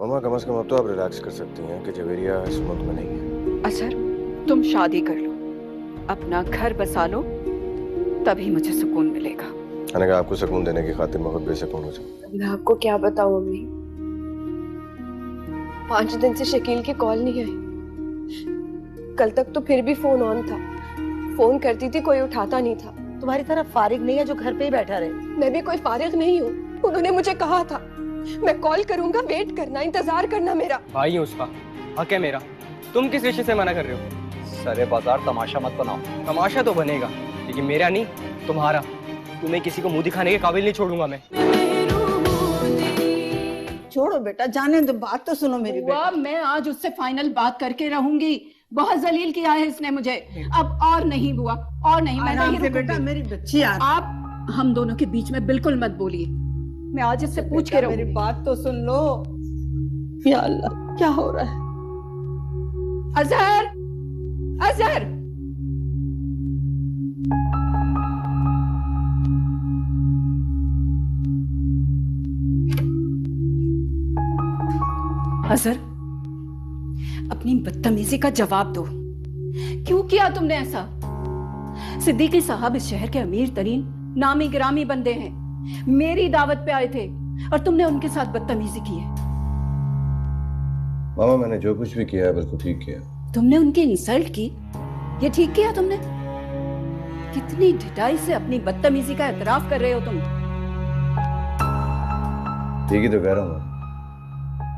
मामा कम से कम अब तो आप रिलैक्स कर सकती हैं कि जवेरिया इस मुल्क में नहीं है। असर, तुम शादी कर लो, अपना घर बसा लो, तभी मुझे सुकून मिलेगा। मैंने कहा आपको सुकून देने की खातिर मैं खुद बेसुकून हो जाऊं। मैं आपको क्या बताऊं अम्मी, 5 दिन से शकील की कॉल नहीं आई। कल तक तो फिर भी फोन ऑन था, फोन करती थी कोई उठाता नहीं था। तुम्हारी तरह फारिग नहीं है जो घर पे ही बैठा रहे। मैं भी कोई फारिग नहीं हूँ। उन्होंने मुझे कहा था मैं कॉल करूंगा, वेट करना, इंतजार करना मेरा। भाई है उसका, हक है मेरा। तुम किस रिश्ते से मना कर रहे हो? सरे बाजार तमाशा मत बनाओ। तमाशा तो बनेगा, लेकिन मेरा नहीं, तुम्हारा। तुम्हें किसी को मुंह दिखाने के काबिल नहीं छोड़ूंगा मैं। छोड़ो बेटा, जाने दो, बात तो सुनो मेरी बेटा। मैं आज उससे फाइनल बात करके रहूंगी। बहुत जलील किया है इसने मुझे, अब और नहीं बुआ, और नहीं। मैं आराम नहीं से बेटा, रुकूंगी। मेरी बच्ची आ। आप हम दोनों के बीच में बिल्कुल मत बोलिए। मैं आज इससे पूछ के मेरी रहूंगी। बात तो सुन लो। या अल्लाह, क्या हो रहा है? अजहर, अजहर, अजहर, अपनी बदतमीजी का जवाब दो। क्यों किया तुमने ऐसा? सिद्दीकी साहब इस शहर के अमीर तरीन नामी गिरामी बंदे हैं, मेरी दावत पे आए थे और तुमने उनके साथ बदतमीजी की है। मामा मैंने जो कुछ भी किया है बिल्कुल ठीक किया। तुमने उनकी इंसल्ट की, ये ठीक किया तुमने? कितनी ढिठाई से अपनी बदतमीजी का एतराफ कर रहे हो तुम। ठीक ही तो कह रहा हूँ मैं।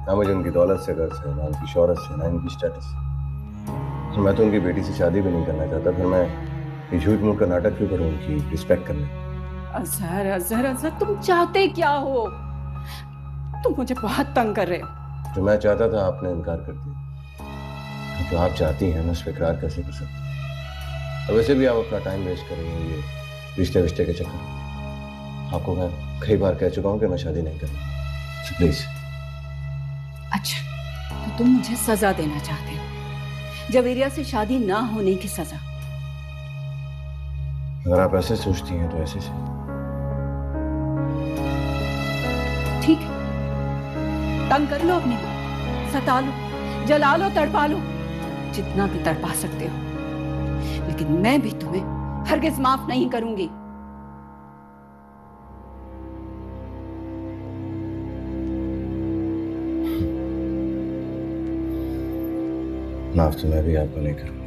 ना मुझे उनकी दौलत से गर्ज है, ना उनकी शोहरत से, ना उनकी स्टेटस से। मैं तो उनकी बेटी से शादी भी नहीं करना चाहता, फिर मैं ये झूठ मूठ का नाटक क्यों करूँ उनकी रिस्पेक्ट करने। अजहर, अजहर, अजहर, तुम चाहते क्या हो? तुम मुझे बहुत तंग कर रहे हो। जो मैं चाहता था आपने इनकार कर दिया। जो आप चाहती हैं मैं उस पर इकरार कैसे कर सकता। और वैसे भी आप अपना टाइम वेस्ट कर रही हैं ये रिश्ते विश्ते के चक्कर। आपको मैं कई बार कह चुका हूँ कि मैं शादी नहीं करूँगा, so प्लीज। अच्छा, तो तुम मुझे सजा देना चाहते हो, जवेरिया से शादी ना होने की सजा। अगर आप ऐसे सोचती हैं तो ऐसे से। ठीक है, तंग कर लो अपनी बात, सता लो, जला लो, तड़पा लो, जितना भी तड़पा सकते हो, लेकिन मैं भी तुम्हें हरगिज माफ नहीं करूंगी। माफ तो मैं भी आपको नहीं करूँगा।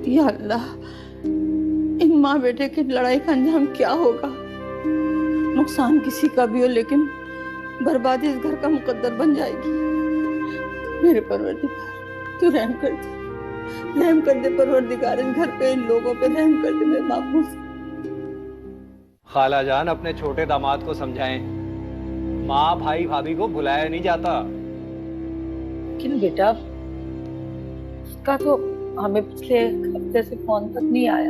या अल्लाह, इन माँ बेटे की लड़ाई का अंजाम क्या होगा? नुकसान किसी का भी हो, लेकिन बर्बादी इस घर का मुकद्दर बन जाएगी। मेरे परवरदिगार, तू रहम कर दे, रहम कर दे परवरदिगार, इस घर पे, इन लोगों पे रहम कर दे मेरे महबूब। खाला जान अपने छोटे दामाद को समझाएं, माँ भाई भाभी को बुलाया नहीं जाता। लेकिन बेटा, उसका तो हमें पिछले हफ्ते से फोन तक नहीं आया।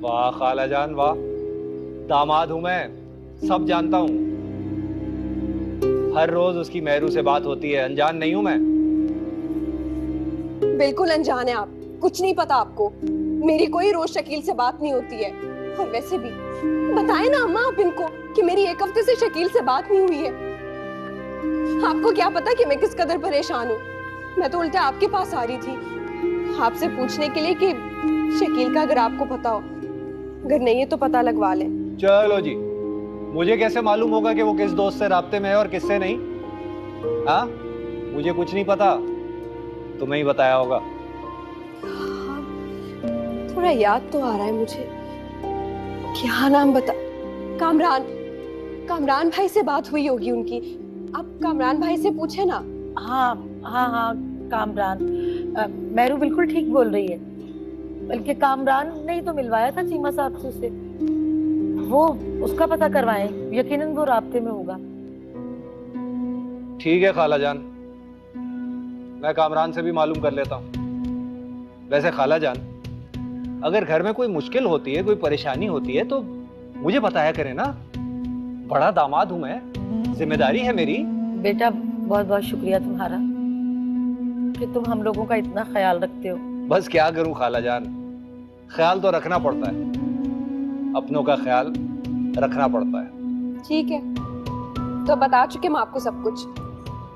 वाह खाला जान वाह, दामाद हूं मैं, सब जानता हूँ। हर रोज उसकी मेहरू से बात होती है, अनजान नहीं हूं मैं। बिल्कुल अनजान है आप, कुछ नहीं पता आपको। मेरी कोई रोज शकील से बात नहीं होती है। और वैसे भी बताए ना अम्मा आप इनको कि मेरी 1 हफ्ते से शकील से बात नहीं हुई है। आपको क्या पता कि मैं किस कदर परेशान हूँ। मैं तो उल्टा आपके पास आ रही थी आपसे पूछने के लिए कि शकील का अगर आपको पता हो, अगर नहीं है तो पता लगवा लें। चलो जी, मुझे कैसे मालूम होगा कि वो किस दोस्त से राब्ते में है और किससे नहीं? हाँ, मुझे कुछ नहीं पता, तुम्हें ही बताया होगा। थोड़ा याद तो आ रहा है मुझे, क्या नाम बता, कामरान, कामरान भाई से बात हुई होगी उनकी। आप कामरान भाई से पूछे ना। हाँ हाँ हाँ, कामरान, मेहरू बिल्कुल ठीक बोल रही है। बल्कि कामरान ने ही तो मिलवाया था चीमा साहब से उसे। वो उसका पता करवाएं, यकीनन वो राब्ते में होगा। ठीक है खाला जान, मैं कामरान से भी मालूम कर लेता हूँ। वैसे खाला जान, अगर घर में कोई मुश्किल होती है, कोई परेशानी होती है तो मुझे बताया करें ना। बड़ा दामाद हूं मैं, जिम्मेदारी है मेरी। बेटा, बहुत बहुत शुक्रिया तुम्हारा कि तुम हम लोगों का इतना ख्याल रखते हो। बस क्या करूं खाला जान, ख्याल तो रखना पड़ता है, अपनों का ख्याल रखना पड़ता है। ठीक है, तो बता चुके हम आपको सब कुछ,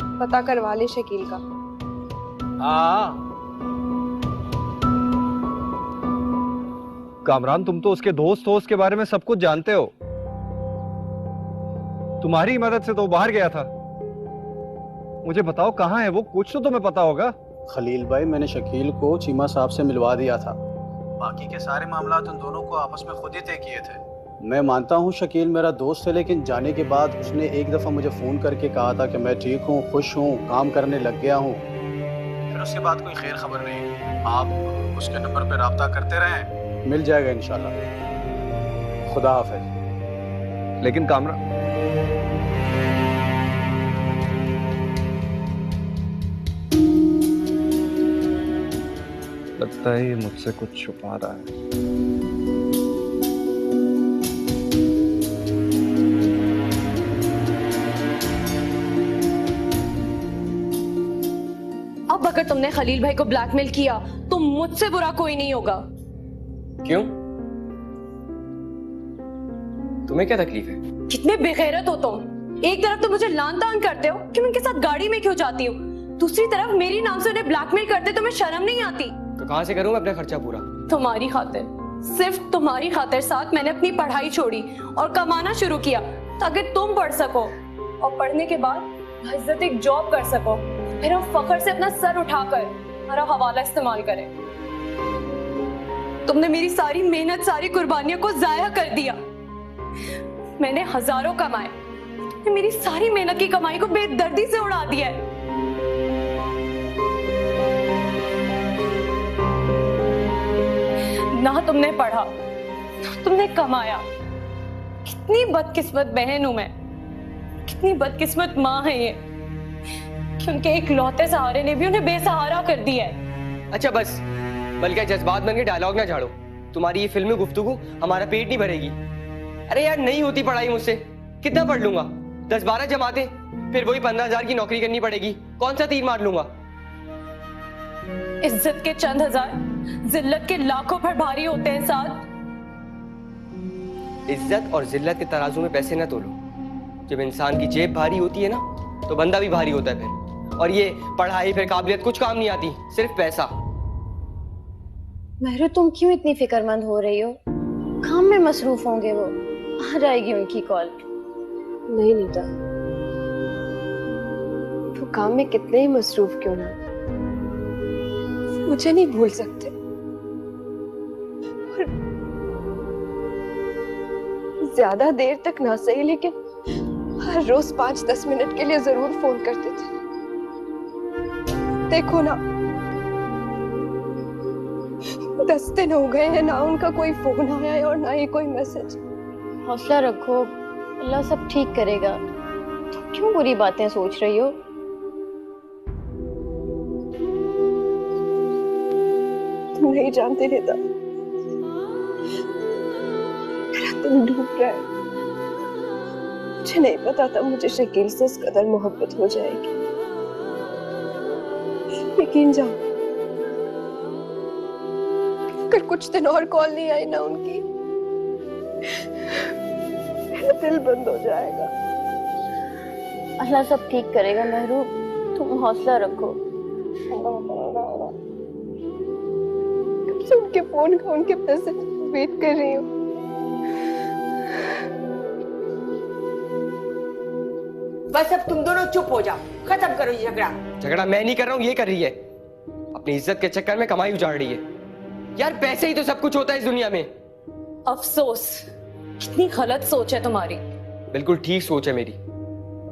पता करवा ले शकील का। हाँ कामरान, तुम तो उसके दोस्त हो, उसके बारे में सब कुछ जानते हो। तुम्हारी मदद से तो वो बाहर गया था। मुझे बताओ कहाँ है वो, कुछ तो तुम्हें पता होगा। खलील भाई, मैंने शकील को चीमा साहब से मिलवा दिया था। बाकी के सारे मामला उन दोनों को आपस में खुद ही तय किए थे। मैं मानता हूँ शकील मेरा दोस्त है, लेकिन जाने के बाद उसने एक दफ़ा मुझे फ़ोन करके कहा था कि मैं ठीक हूँ, खुश हूँ, काम करने लग गया हूँ। फिर उसके बाद कोई खैर खबर नहीं। आप उसके नंबर पर रब्ता करते रहें, मिल जाएगा इंशाल्लाह। खुदा हाफिज। लेकिन कामरान, लगता है ये मुझसे कुछ छुपा रहा है। अब अगर तुमने खलील भाई को ब्लैकमेल किया तो मुझसे बुरा कोई नहीं होगा। क्यों? तुम्हें क्या तकलीफ है? कितने बेगैरत हो तुम। एक तरफ तो मुझे लान तान करते हो कि मैं उनके साथ गाड़ी में क्यों जाती हूँ, दूसरी तरफ मेरी नाम से उन्हें ब्लैकमेल करते तुम्हें शर्म नहीं आती? तो कहाँ से करूँ मैं अपना खर्चा पूरा? तुम्हारी खातिर, सिर्फ तुम्हारी खातिर साथ मैंने अपनी पढ़ाई छोड़ी और कमाना शुरू किया ताकि तुम पढ़ सको और पढ़ने के बाद इज्जत एक जॉब कर सको, फिर हम फख्र से अपना सर उठाकर हमारा हवाला इस्तेमाल करें। तुमने मेरी सारी मेहनत, सारी कुर्बानियों को जाया कर दिया। मैंने हजारों कमाए, तुमने मेरी सारी मेहनत की कमाई को बेदर्दी से उड़ा दिया है। ना तुमने पढ़ा, ना तुमने कमाया। कितनी बदकिस्मत बहन हूं मैं, कितनी बदकिस्मत माँ है ये, क्योंकि एक लौते सहारे ने भी उन्हें बेसहारा कर दिया है। अच्छा बस, बल्कि जज्बात बन के डायलॉग ना झाड़ो। तुम्हारी ये फिल्मी गुफ्तगू हमारा पेट नहीं भरेगी। अरे यार, नहीं होती पढ़ाई मुझसे, कितना पढ़ लूंगा? 10-12 जमाते, फिर वही 15,000 की नौकरी करनी पड़ेगी। कौन सा तीर मार लूंगा? इज्जत के चंद हजार, जिल्लत के लाखों पर भारी होते हैं साथ। इज्जत और जिल्लत के तराजू में पैसे ना तोलो। जब इंसान की जेब भारी होती है ना, तो बंदा भी भारी होता है फिर। और ये पढ़ाई फिर काबिलियत कुछ काम नहीं आती, सिर्फ पैसा। महरू, तुम क्यों इतनी फिक्रमंद हो रही हो? काम में मसरूफ होंगे वो, आ जाएगी उनकी कॉल। नहीं नीता, तो काम में कितने ही मसरूफ क्यों ना, मुझे नहीं भूल सकते। और ज्यादा देर तक ना सही, लेकिन हर रोज 5-10 मिनट के लिए जरूर फोन करते थे। देखो ना, 10 दिन हो गए हैं ना उनका कोई फोन आया है और ना ही कोई मैसेज। हौसला रखो, अल्लाह सब ठीक करेगा। तुम क्यों बुरी बातें सोच रही हो? तुम नहीं जानते नीता, मेरा दिल डूब रहा है। मुझे नहीं पता था मुझे शकील से इस कदर मोहब्बत हो जाएगी। यकीन जाओ, अगर कुछ दिन और कॉल नहीं आई ना उनकी, मेरा दिल बंद हो जाएगा। अल्लाह सब ठीक करेगा महरू, तुम हौसला रखो। कब से उनके फोन का, उनके मैसेज वेट कर रही हूँ। बस अब तुम दोनों चुप हो जाओ, खत्म करो ये झगड़ा। झगड़ा मैं नहीं कर रहा हूँ, ये कर रही है। अपनी इज्जत के चक्कर में कमाई उजाड़ रही है। यार, पैसे ही तो सब कुछ होता है इस दुनिया में। अफसोस, कितनी गलत सोच है तुम्हारी। बिल्कुल ठीक सोच है मेरी।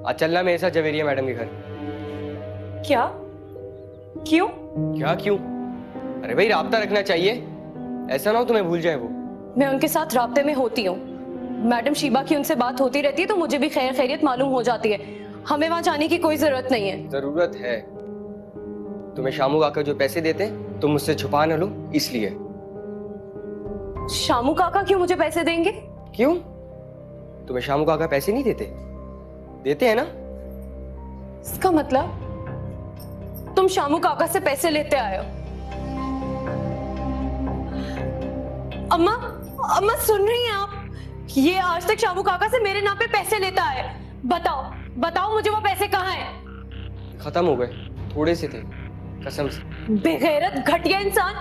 आज चलना मेरे साथ जवेरिया मैडम के घर। क्या? क्यों? क्या क्यों? अरे भाई, राब्ता रखना चाहिए, ऐसा ना हो तुम्हें भूल जाए वो। मैं उनके साथ राब्ते में होती हूँ। मैडम शीबा की उनसे बात होती रहती है तो मुझे भी खैर खैरियत मालूम हो जाती है। हमें वहां जाने की कोई जरूरत नहीं है। जरूरत है। तुम्हें शामू काका जो पैसे देते तुम मुझसे छुपा न लो, इसलिए। शामू काका क्यों मुझे पैसे देंगे? क्यों? तुम्हें शामू काका पैसे नहीं देते? देते हैं ना? इसका मतलब तुम शामू काका से पैसे लेते आए हो? अम्मा, अम्मा सुन रही हैं आप? ये आज तक शामू काका से मेरे नाम पे पैसे लेता है। बताओ, बताओ मुझे वो पैसे कहाँ हैं? खत्म हो गए, थोड़े से थे, कसम से। बेगैरत घटिया इंसान,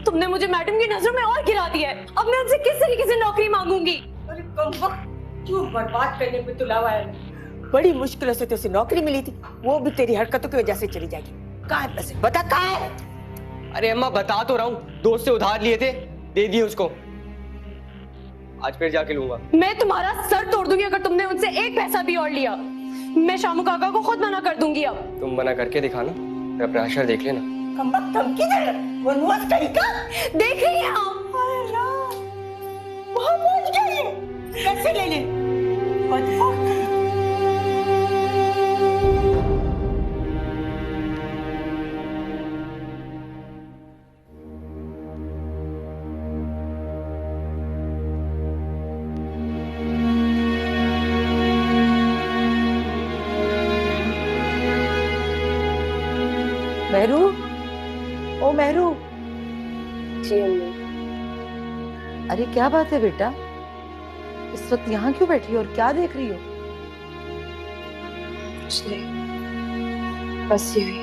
तुमने मुझे मैडम की नजरों में और गिरा दिया है। अब मैं उनसे किस तरीके से नौकरी मांगूंगी? अरे कमबख्त, क्यों बर्बाद करने पे तुला हुआ है? बड़ी मुश्किलों से तो उसे नौकरी मिली थी, वो भी तेरी हरकतों की वजह से चली जाएगी। कहाँ है पैसे? बता कहाँ है? अरे अम्मा बता तो रहा हूँ, दोस्त से उधार लिए थे, दे दिए उसको। आज फिर जाके लूंगा। मैं तुम्हारा सर तोड़ दूंगी अगर तुमने उनसे एक पैसा भी और लिया। मैं शामू काका को खुद मना कर दूंगी। अब तुम मना करके दिखाना, फिर अपना अशर देख लेना। कमबख्त धमकी दे रहा है, वो नुआज तरीका देख रही हैं आप? अरे राम, वहाँ पहुंच गया ये। कैसे ले ले? बदबख्त। मेहरू, ओ मेहरू। जी अम्मी। अरे क्या बात है बेटा, इस वक्त यहाँ क्यों बैठी हो और क्या देख रही हो? कुछ नहीं, बस यही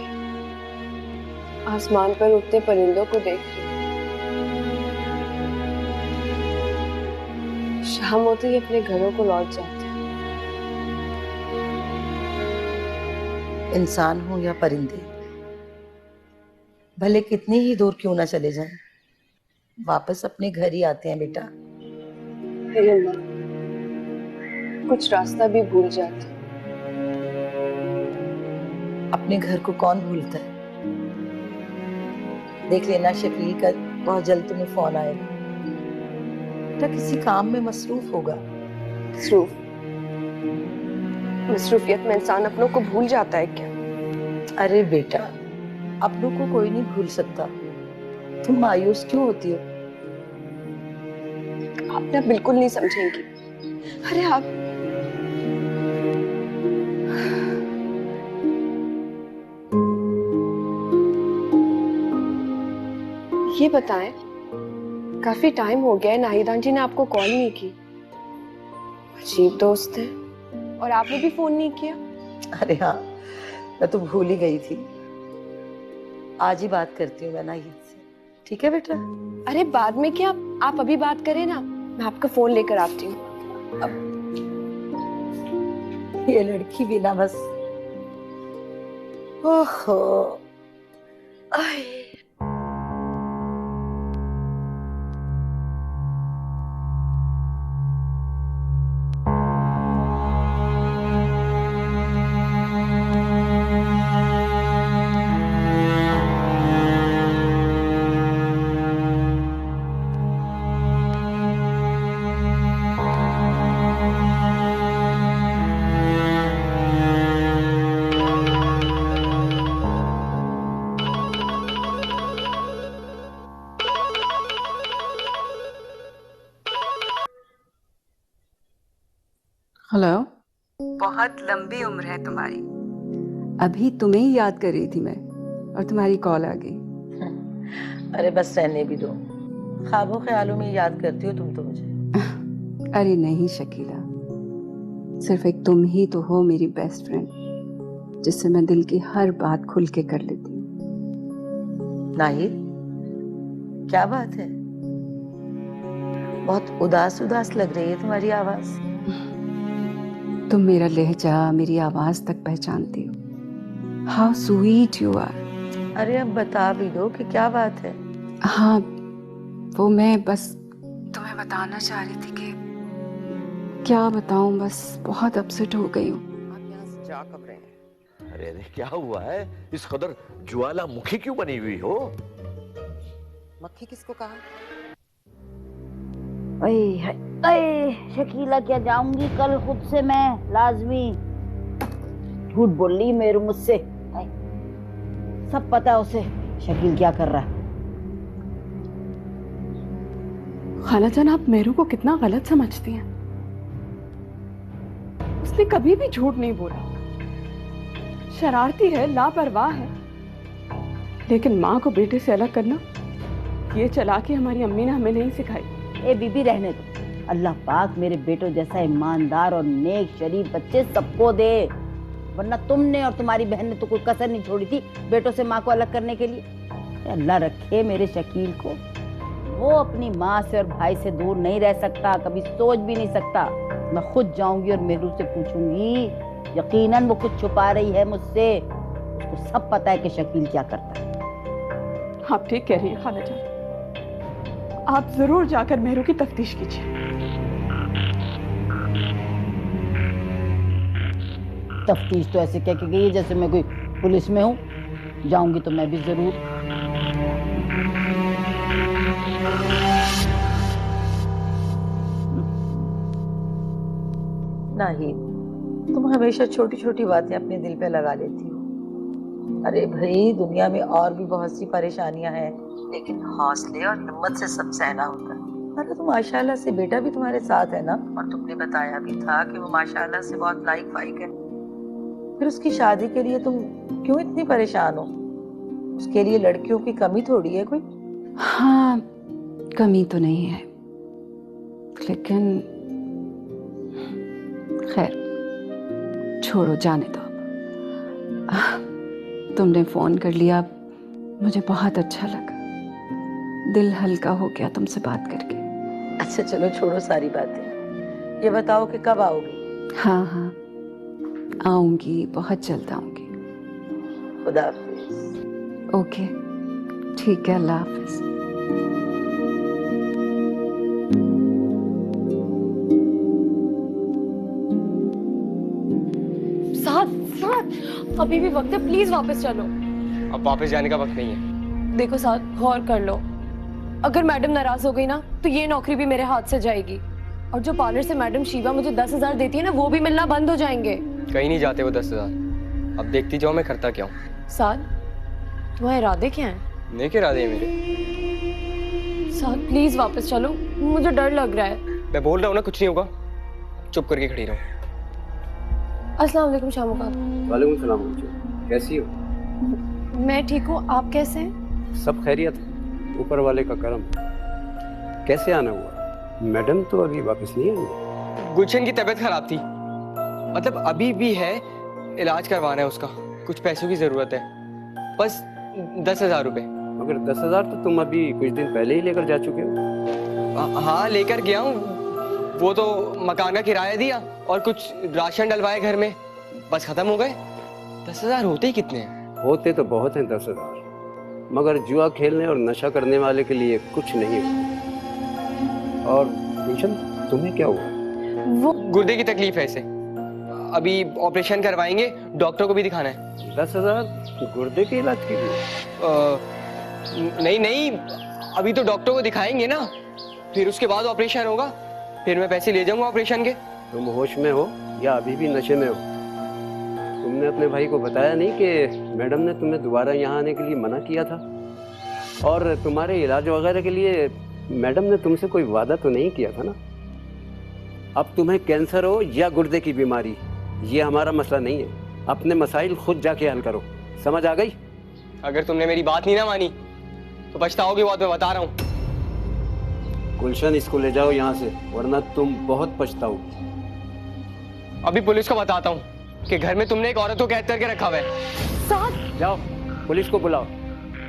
आसमान पर उड़ते परिंदों को देख रही हूँ। शाम होते ही अपने घरों को लौट जाते हैं। इंसान हो या परिंदे, भले कितनी ही दूर क्यों ना चले जाएं, वापस अपने घर ही आते हैं बेटा। अरे अम्मा, कुछ रास्ता भी भूल जाते हैं। अपने घर को कौन भूलता है? देख लेना शकील का बहुत जल्द तुम्हें फोन आएगा। बेटा किसी काम में मसरूफ होगा। मसरूफियत में इंसान अपनों को भूल जाता है क्या? अरे बेटा, अपनों को कोई नहीं भूल सकता, तुम मायूस क्यों होती हो? आप ना बिल्कुल नहीं समझेंगी। अरे आप ये बताएं, काफी टाइम हो गया है नाहिदान जी ने आपको कॉल नहीं की। अजीब दोस्त है, और आपने भी फोन नहीं किया। अरे हाँ, मैं तो भूल ही गई थी। आज ही बात करती हूँ मैं नाहिद से, ठीक है बेटा? अरे बाद में क्या, आप अभी बात करें ना, मैं आपका फोन लेकर आती हूँ। अब ये लड़की भी ना बस, ओहो। आय। हेलो। बहुत लंबी उम्र है तुम्हारी। अभी तुम्हें ही याद कर रही थी मैं, और तुम्हारी कॉल आ गई। अरे बस रहने भी दो, ख्वाबों ख्यालों में याद करती हो तुम तो मुझे। अरे नहीं शकीला, सिर्फ एक तुम ही तो हो मेरी बेस्ट फ्रेंड, जिससे मैं दिल की हर बात खुल के कर लेती हूँ। नाहिद, क्या बात है? बहुत उदास उदास लग रही है तुम्हारी आवाज। तुम मेरा लहजा, मेरी आवाज तक पहचानती हो। How sweet you are. अरे अब बता भी दो कि क्या बात है। हाँ, वो मैं बस तुम्हें बताना चाह रही थी कि क्या बताऊं, बस बहुत अपसेट हो गई हूँ। जा कब रहे हैं? अरे अरे क्या हुआ है? इस कदर ज्वालामुखी क्यों बनी हुई हो? मक्खी किसको कहा? अरे शकीला, क्या जाऊंगी कल खुद से मैं, लाजमी। झूठ बोल रही मेरे मुझसे, सब पता है उसे शकील क्या कर रहा है। खालाजान, आप मेरू को कितना गलत समझती हैं। उसने कभी भी झूठ नहीं बोला। शरारती है, लापरवाह है, लेकिन माँ को बेटे से अलग करना, ये चालाकी हमारी अम्मी ने हमें नहीं सिखाई। ए बीबी रहने दो, अल्लाह पाक मेरे बेटों जैसा ईमानदार और नेक शरीफ बच्चे सबको दे, वरना तुमने और तुम्हारी बहन ने तो कोई कसर नहीं छोड़ी थी बेटों से माँ को अलग करने के लिए। अल्लाह रखे मेरे शकील को, वो अपनी माँ से और भाई से दूर नहीं रह सकता, कभी सोच भी नहीं सकता। मैं खुद जाऊंगी और मेहरू से पूछूंगी, यकीनन वो कुछ छुपा रही है मुझसे, उसको सब पता है कि शकील क्या करता है। आप ठीक कह रही हैं खाला जान, आप जरूर जाकर मेहरू की तफ्तीश कीजिए। तफ्तीश तो ऐसे कह के गई है जैसे मैं कोई पुलिस में हूँ, जाऊंगी तो मैं भी जरूर। नाहीद, तुम हमेशा छोटी छोटी बातें अपने दिल पे लगा लेती हो। अरे भाई, दुनिया में और भी बहुत सी परेशानियां हैं, लेकिन हौसले और हिम्मत से सब सहना होता है। अरे तो माशाल्लाह से बेटा भी तुम्हारे साथ है ना, और तुमने बताया भी था कि वो माशाल्लाह से बहुत लाइक फाइक है। फिर उसकी शादी के लिए तुम क्यों इतनी परेशान हो? उसके लिए लड़कियों की कमी थोड़ी है कोई। हाँ, कमी तो नहीं है, लेकिन खैर छोड़ो, जाने दो। तुमने फोन कर लिया, मुझे बहुत अच्छा लगा, दिल हल्का हो गया तुमसे बात करके। अच्छा चलो छोड़ो सारी बातें, ये बताओ कि कब आओगी? हाँ हाँ आऊंगी, बहुत जल्द आऊंगी। खुदा हाफिज। ओके ठीक है, अल्लाह हाफिज। साथ अभी भी वक्त है, प्लीज वापस चलो। अब वापस जाने का वक्त नहीं है। देखो साथ, गौर कर लो, अगर मैडम नाराज हो गई ना तो ये नौकरी भी मेरे हाथ से जाएगी, और जो पार्लर से मैडम शिवा मुझे 10,000 देती है ना, वो भी मिलना बंद हो जाएंगे। कहीं नहीं जाते वो 10,000। अब देखती जाओ मैं करता क्या हूँ। साथ, तुम्हारे इरादे क्या हैं? नेक इरादे हैं मेरे। साथ प्लीज वापस चलो, मुझे डर लग रहा है। मैं बोल रहा हूँ ना, कुछ नहीं होगा, चुप करके खड़ी रहो। अस्सलाम वालेकुम शामुका। वालेकुम सलाम। कैसी हो? मैं ठीक हूँ, आप कैसे हैं? सब खैरियत, ऊपर वाले का करम। कैसे आना हुआ? मैडम तो अभी वापस नहीं आई। गुलशन की तबीयत खराब थी, मतलब अभी भी है, इलाज करवाना है उसका, कुछ पैसों की जरूरत है, बस 10,000 रुपए। मगर 10,000 तो तुम अभी कुछ दिन पहले ही लेकर जा चुके हो। हाँ लेकर गया हूँ, वो तो मकान का किराया दिया और कुछ राशन डलवाए घर में, बस खत्म हो गए। 10,000 होते ही कितने हैं? होते तो बहुत हैं 10,000, मगर जुआ खेलने और नशा करने वाले के लिए कुछ नहीं होता। और गुलशन, तुम्हें क्या हुआ? वो गुर्दे की तकलीफ है इसे, अभी ऑपरेशन करवाएंगे, डॉक्टर को भी दिखाना है। 10,000 गुर्दे के इलाज के लिए? नहीं नहीं, अभी तो डॉक्टर को दिखाएंगे ना, फिर उसके बाद ऑपरेशन होगा, फिर मैं पैसे ले जाऊंगा ऑपरेशन के। तुम होश में हो या अभी भी नशे में हो? तुमने अपने भाई को बताया नहीं कि मैडम ने तुम्हें दोबारा यहाँ आने के लिए मना किया था, और तुम्हारे इलाज वगैरह के लिए मैडम ने तुमसे कोई वादा तो नहीं किया था ना? अब तुम्हें कैंसर हो या गुर्दे की बीमारी, ये हमारा मसला नहीं है, अपने मसाइल खुद जाके हल करो, समझ आ गई? अगर तुमने मेरी बात नहीं ना मानी तो पछताओगे, बहुत मैं बता रहा हूँ। गुलशन, इसको ले जाओ यहाँ से, वरना तुम बहुत पछताओगे। अभी पुलिस को बताता हूँ कि घर में तुमने एक औरत को कैद करके रखा हुआ है। साथ जाओ, पुलिस को बुलाओ,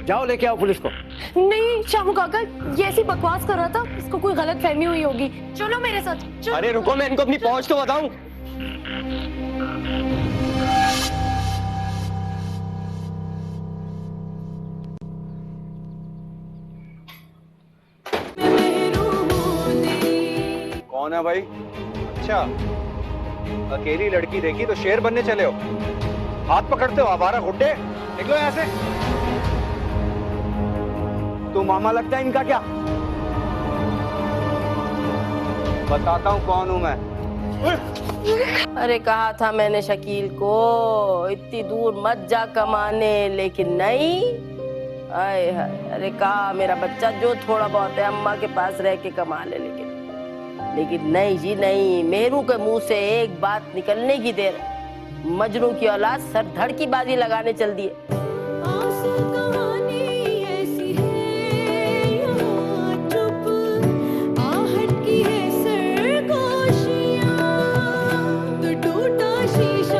जाओ लेके आओ पुलिस को। नहीं शामू काका, ये ऐसी बकवास कर रहा था, इसको कोई गलत फहमी हुई होगी। चलो मेरे साथ, चलो। अरे रुको, मैं इनको अपनी पहुंच तो बताऊं। कौन है भाई? अच्छा, अकेली लड़की देखी तो शेर बनने चले हो, हाथ पकड़ते हो आवारा गुड्डे, निकलो यहाँ से। तू मामा लगता है इनका क्या? बताता हूँ कौन हूँ मैं। अरे कहा था मैंने शकील को इतनी दूर मत जा कमाने, लेकिन नहीं। आए हाय, अरे कहा मेरा बच्चा जो थोड़ा बहुत है अम्मा के पास रह के कमा ले, लेकिन नहीं जी नहीं, मेरू के मुंह से एक बात निकलने की देर मजनू की औलाद सर धड़ की बाजी लगाने चल दिए। टूटा शीशा